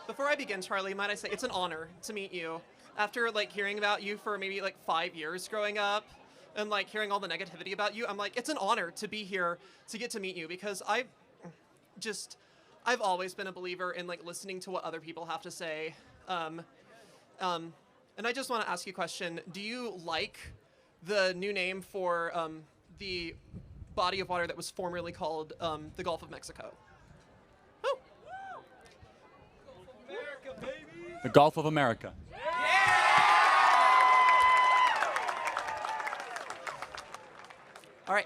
Before I begin, Charlie, might I say it's an honor to meet you. After like hearing about you for maybe like 5 years growing up, and like hearing all the negativity about you, I'm like, it's an honor to be here to get to meet you because just, I've always been a believer in like listening to what other people have to say. Um, and I just want to ask you a question: do you like the new name for the body of water that was formerly called the Gulf of Mexico? Oh. The Gulf of America. All right.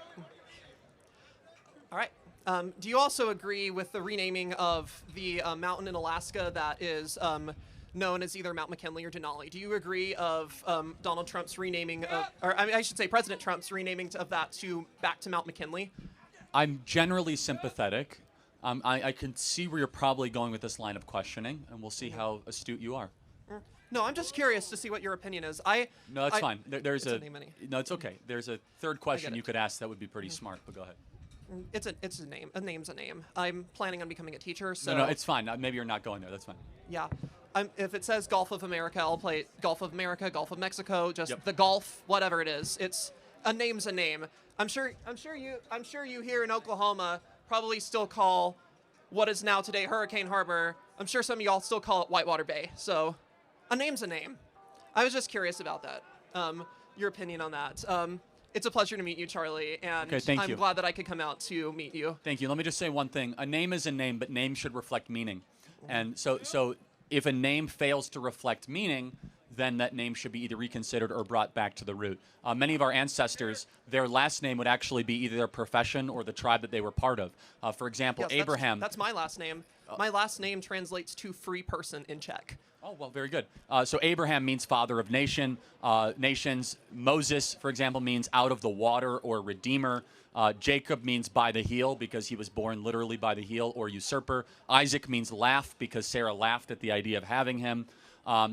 All right. Do you also agree with the renaming of the mountain in Alaska that is known as either Mount McKinley or Denali? Do you agree of Donald Trump's renaming of, or I mean, I should say President Trump's renaming of that to back to Mount McKinley? I'm generally sympathetic. I can see where you're probably going with this line of questioning, and we'll see how astute you are. No, I'm just curious to see what your opinion is. No, that's fine. There's it's a name, any. No, it's okay. There's a third question it. you could ask that would be pretty smart, but go ahead. It's a name. A name's a name. I'm planning on becoming a teacher, so No, it's fine. Maybe you're not going there. That's fine. yeah. If it says Gulf of America, I'll play Gulf of America, Gulf of Mexico, just Yep. the Gulf, whatever it is. It's a name's a name. I'm sure you here in Oklahoma probably still call what is now today Hurricane Harbor. I'm sure some of y'all still call it Whitewater Bay. So, a name's a name. I was just curious about that. Your opinion on that. It's a pleasure to meet you, Charlie, and Okay, thank I'm you. glad that I could come out to meet you. Thank you. Let me just say one thing. A name is a name, but name should reflect meaning. And so if a name fails to reflect meaning, then that name should be either reconsidered or brought back to the root. Many of our ancestors, their last name would actually be either their profession or the tribe that they were part of. For example, Yes, Abraham. That's my last name. My last name translates to free person in Czech. Oh, well, very good. So Abraham means father of nations. Moses, for example, means out of the water or redeemer. Jacob means by the heel because he was born literally by the heel or usurper. Isaac means laugh because Sarah laughed at the idea of having him.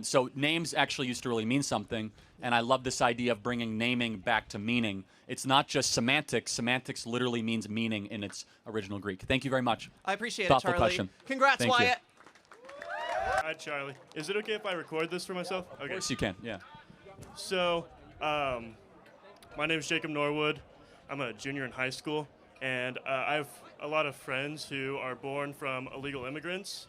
So names actually used to really mean something, and I love this idea of bringing naming back to meaning. It's not just semantics. Semantics literally means meaning in its original Greek. Thank you very much. I appreciate Thoughtful it, Charlie. question. Congrats, Thank you. Wyatt. Hi, Charlie. Is it okay if I record this for myself? Okay. Of course you can, yeah. So, my name is Jacob Norwood. I'm a junior in high school, and I have a lot of friends who are born from illegal immigrants.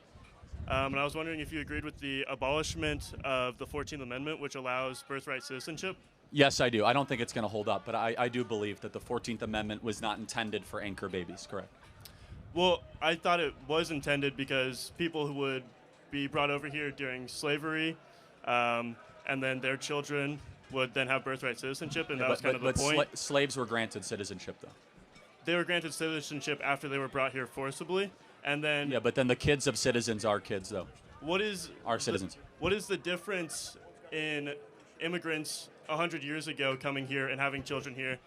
And I was wondering if you agreed with the abolishment of the 14th Amendment, which allows birthright citizenship. Yes, I do. I don't think it's going to hold up, but I do believe that the 14th Amendment was not intended for anchor babies, correct? Well, I thought it was intended because people who would be brought over here during slavery, and then their children would then have birthright citizenship, and that was kind of the point. Slaves were granted citizenship, though. They were granted citizenship after they were brought here forcibly, and then... Yeah, but then the kids of citizens are kids, though. What is... Are citizens. What is the difference in immigrants 100 years ago coming here and having children here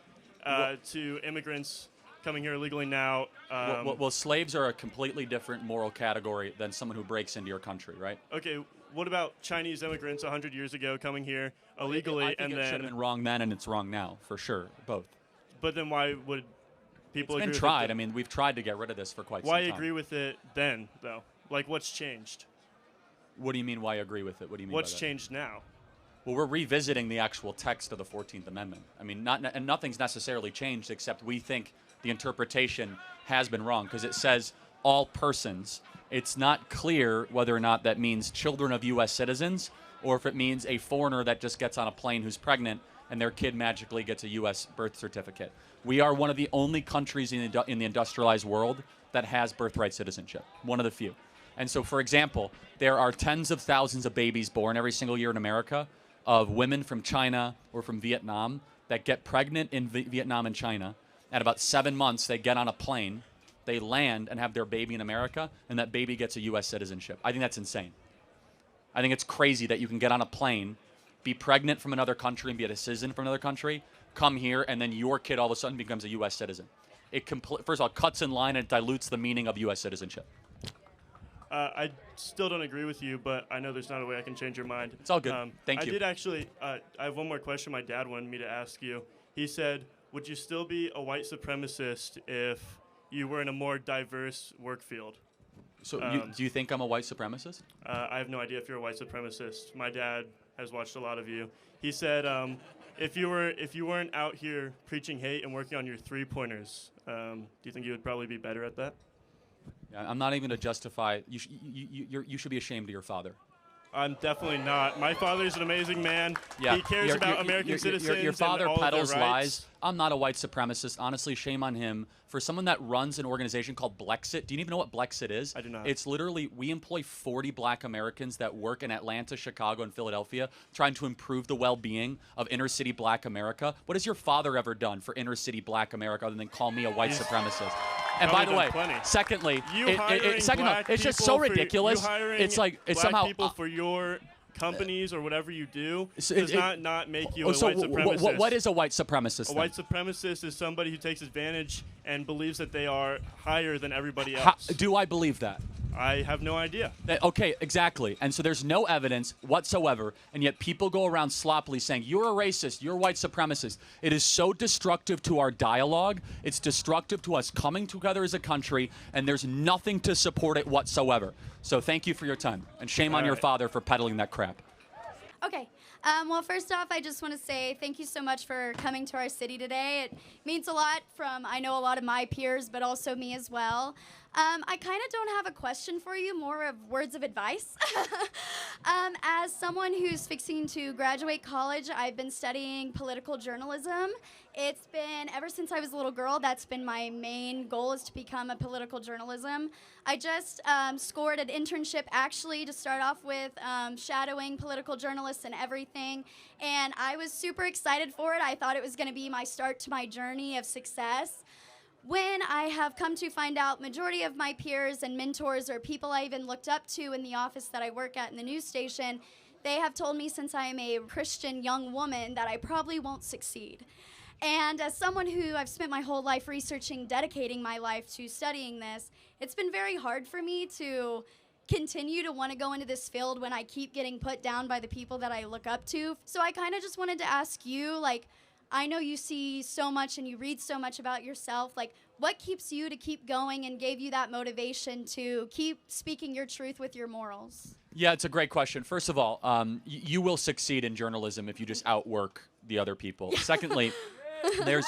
to immigrants coming here illegally now? Well, slaves are a completely different moral category than someone who breaks into your country, right? Okay, what about Chinese immigrants 100 years ago coming here illegally I think and it then... should have been wrong then and it's wrong now, for sure, both. But then why would people It's agree been with tried. it? I mean, we've tried to get rid of this for quite some Why time. agree with it then, though? Like, what's changed? What do you mean, why agree with it? What do you mean What's by that? changed now? Well, we're revisiting the actual text of the 14th Amendment. I mean, and nothing's necessarily changed except we think the interpretation has been wrong because it says all persons. It's not clear whether or not that means children of U.S. citizens or if it means a foreigner that just gets on a plane who's pregnant and their kid magically gets a U.S. birth certificate. We are one of the only countries in the industrialized world that has birthright citizenship, one of the few. And so, for example, there are tens of thousands of babies born every single year in America of women from China or from Vietnam that get pregnant in Vietnam and China. At about 7 months, they get on a plane, they land and have their baby in America, and that baby gets a U.S. citizenship. I think that's insane. I think it's crazy that you can get on a plane, be pregnant from another country and be a citizen from another country, come here, and then your kid all of a sudden becomes a U.S. citizen. It first of all, cuts in line and it dilutes the meaning of U.S. citizenship. I still don't agree with you, but I know there's not a way I can change your mind. It's all good. Thank you. I did actually, I have one more question my dad wanted me to ask you. He said, would you still be a white supremacist if you were in a more diverse work field? So do you think I'm a white supremacist? I have no idea if you're a white supremacist. My dad has watched a lot of you. He said if you weren't out here preaching hate and working on your three-pointers, do you think you would probably be better at that? Yeah, I'm not even going to justify. You should be ashamed of your father. I'm definitely not. My father's an amazing man. Yeah. He cares about American citizens. Your father and all peddles of their rights. lies. I'm not a white supremacist. Honestly, shame on him. For someone that runs an organization called Blexit, do you even know what Blexit is? I do not. It's literally, we employ 40 black Americans that work in Atlanta, Chicago, and Philadelphia, trying to improve the well-being of inner-city black America. What has your father ever done for inner-city black America other than call me a white supremacist? And by the way, secondly, it's just so ridiculous. It's like it's black somehow people for your companies or whatever you do does not make you a white supremacist. What is a white supremacist? A white supremacist is somebody who takes advantage and believes that they are higher than everybody else. Do I believe that? I have no idea. Okay, exactly. And so there's no evidence whatsoever, and yet people go around sloppily saying, you're a racist, you're a white supremacist. It is so destructive to our dialogue. It's destructive to us coming together as a country, and there's nothing to support it whatsoever. So thank you for your time, and shame on your father for peddling that crap. Okay. Well, first off, I just want to say thank you so much for coming to our city today. It means a lot from, I know, a lot of my peers, but also me as well. I kind of don't have a question for you, more of words of advice. As someone who's fixing to graduate college, I've been studying political journalism. It's been, ever since I was a little girl, that's been my main goal, is to become a political journalism. I just scored an internship, actually, to start off with, shadowing political journalists and everything. And I was super excited for it. I thought it was going to be my start to my journey of success. When I have come to find out majority of my peers and mentors or people I even looked up to in the office that I work at in the news station, they have told me since I am a Christian young woman that I probably won't succeed. And as someone who I've spent my whole life researching, dedicating my life to studying this, it's been very hard for me to continue to want to go into this field when I keep getting put down by the people that I look up to. So I kind of just wanted to ask you, like, I know you see so much and you read so much about yourself. Like, what keeps you to keep going and gave you that motivation to keep speaking your truth with your morals? Yeah, it's a great question. First of all, you will succeed in journalism if you just outwork the other people. Secondly, there's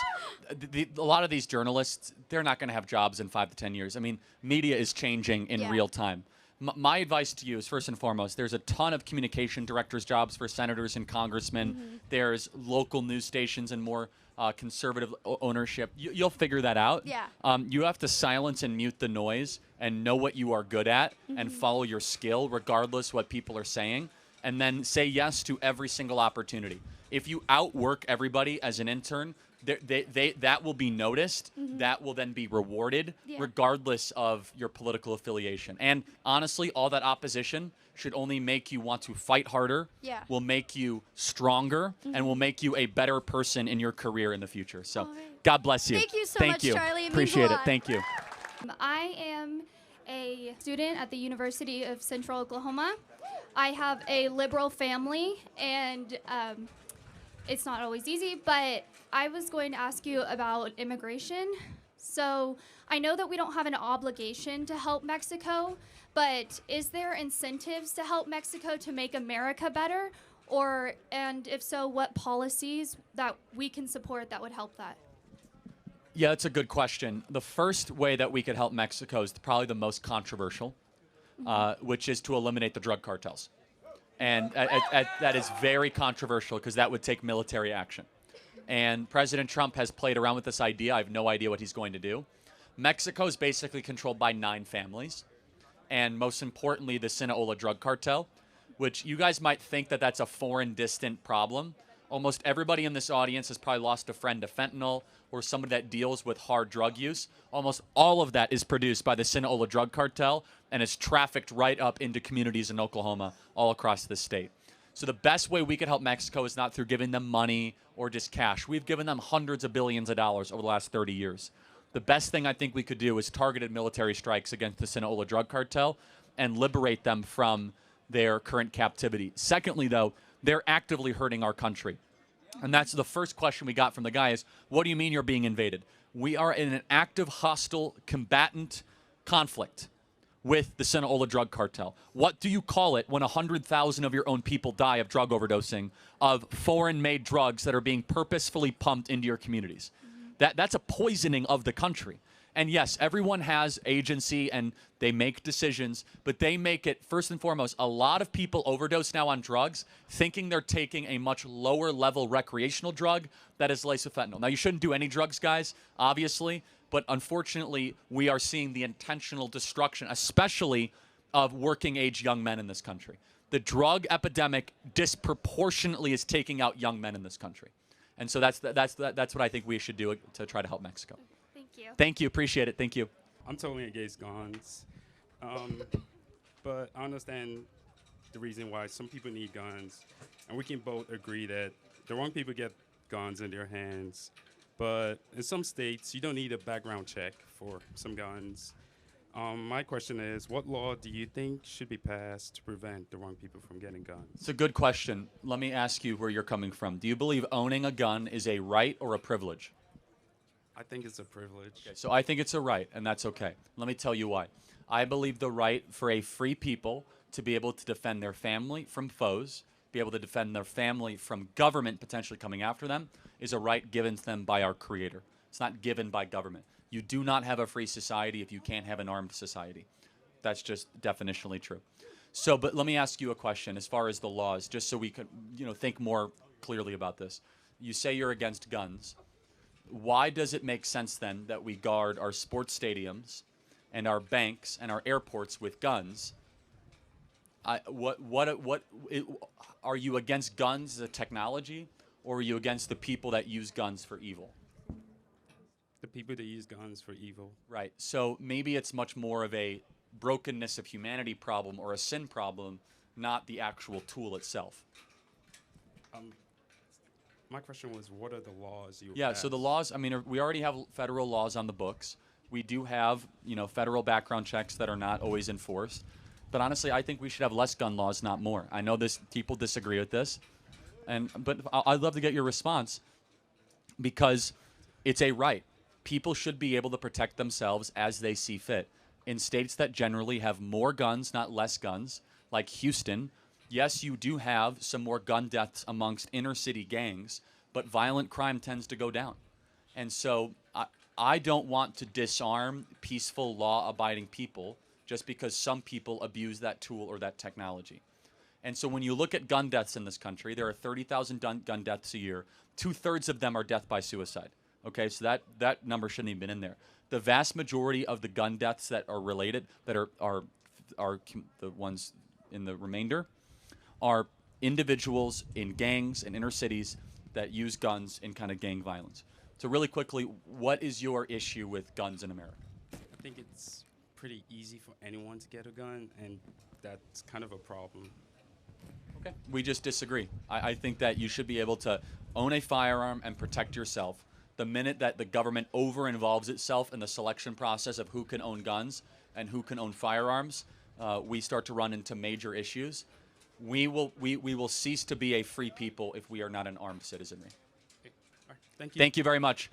a lot of these journalists, they're not going to have jobs in 5 to 10 years. I mean, media is changing in real time. My advice to you is, first and foremost, there's a ton of communication directors' jobs for senators and congressmen. There's local news stations and more conservative ownership. You'll figure that out. Yeah. You have to silence and mute the noise and know what you are good at and follow your skill, regardless what people are saying, and then say yes to every single opportunity. If you outwork everybody as an intern, that will be noticed. That will then be rewarded, regardless of your political affiliation. And honestly, all that opposition should only make you want to fight harder, will make you stronger, and will make you a better person in your career in the future. So God bless you. Thank you so much, Charlie. It Appreciate means a it. lot. Thank you. I am a student at the University of Central Oklahoma. I have a liberal family, and it's not always easy, but I was going to ask you about immigration. So I know that we don't have an obligation to help Mexico, but is there incentives to help Mexico to make America better? And if so, what policies that we can support that would help that? Yeah, that's a good question. The first way that we could help Mexico is probably the most controversial, which is to eliminate the drug cartels. And that is very controversial because that would take military action. And President Trump has played around with this idea. I have no idea what he's going to do. Mexico is basically controlled by 9 families. And most importantly, the Sinaloa drug cartel, which you guys might think that that's a foreign, distant problem. Almost everybody in this audience has probably lost a friend to fentanyl or somebody that deals with hard drug use. Almost all of that is produced by the Sinaloa drug cartel and is trafficked right up into communities in Oklahoma all across the state. So the best way we could help Mexico is not through giving them money or just cash. We've given them hundreds of billions of dollars over the last 30 years. The best thing I think we could do is targeted military strikes against the Sinaloa drug cartel and liberate them from their current captivity. Secondly, though, they're actively hurting our country. And that's the first question we got from the guy is, what do you mean you're being invaded? We are in an active, hostile, combatant conflict with the Sinaloa drug cartel? What do you call it when 100,000 of your own people die of drug overdosing of foreign-made drugs that are being purposefully pumped into your communities? That's a poisoning of the country. And yes, everyone has agency and they make decisions, but they make it, first and foremost, a lot of people overdose now on drugs thinking they're taking a much lower level recreational drug that is laced with fentanyl. Now, you shouldn't do any drugs, guys, obviously, but unfortunately, we are seeing the intentional destruction, especially of working age young men in this country. The drug epidemic disproportionately is taking out young men in this country. And so that's what I think we should do to try to help Mexico. Thank you. Thank you. Appreciate it. Thank you. I'm totally against guns, but I understand the reason why some people need guns, and we can both agree that the wrong people get guns in their hands. But in some states, you don't need a background check for some guns. My question is, what law do you think should be passed to prevent the wrong people from getting guns? It's a good question. Let me ask you where you're coming from. Do you believe owning a gun is a right or a privilege? I think it's a privilege. Okay, so I think it's a right, and that's okay. Let me tell you why. I believe the right for a free people to be able to defend their family from foes, be able to defend their family from government potentially coming after them, is a right given to them by our Creator. It's not given by government. You do not have a free society if you can't have an armed society. That's just definitionally true. So, but let me ask you a question as far as the laws, just so we could, think more clearly about this. You say you're against guns. Why does it make sense then that we guard our sports stadiums and our banks and our airports with guns? Are you against guns as a technology, or are you against the people that use guns for evil? The people that use guns for evil. Right. So maybe it's much more of a brokenness of humanity problem or a sin problem, not the actual tool itself. My question was, what are the laws you Yeah, pass? so the laws, we already have federal laws on the books. We do have, federal background checks that are not always enforced. But honestly, I think we should have less gun laws, not more. I know people disagree with this, but I'd love to get your response, because it's a right. People should be able to protect themselves as they see fit. In states that generally have more guns, not less guns, like Houston, yes, you do have some more gun deaths amongst inner city gangs, but violent crime tends to go down. And so I don't want to disarm peaceful, law-abiding people just because some people abuse that tool or that technology. And so when you look at gun deaths in this country, there are 30,000 gun deaths a year. 2/3 of them are death by suicide. Okay, so that number shouldn't even been in there. The vast majority of the gun deaths that are related, that are the ones in the remainder, are individuals in gangs and inner cities that use guns in kind of gang violence. So really quickly, what is your issue with guns in America? I think it's pretty easy for anyone to get a gun, and that's kind of a problem. Okay. We just disagree. I think that you should be able to own a firearm and protect yourself. The minute that the government over-involves itself in the selection process of who can own guns and who can own firearms, we start to run into major issues. We will cease to be a free people if we are not an armed citizenry. Okay. All right. Thank you. Thank you very much.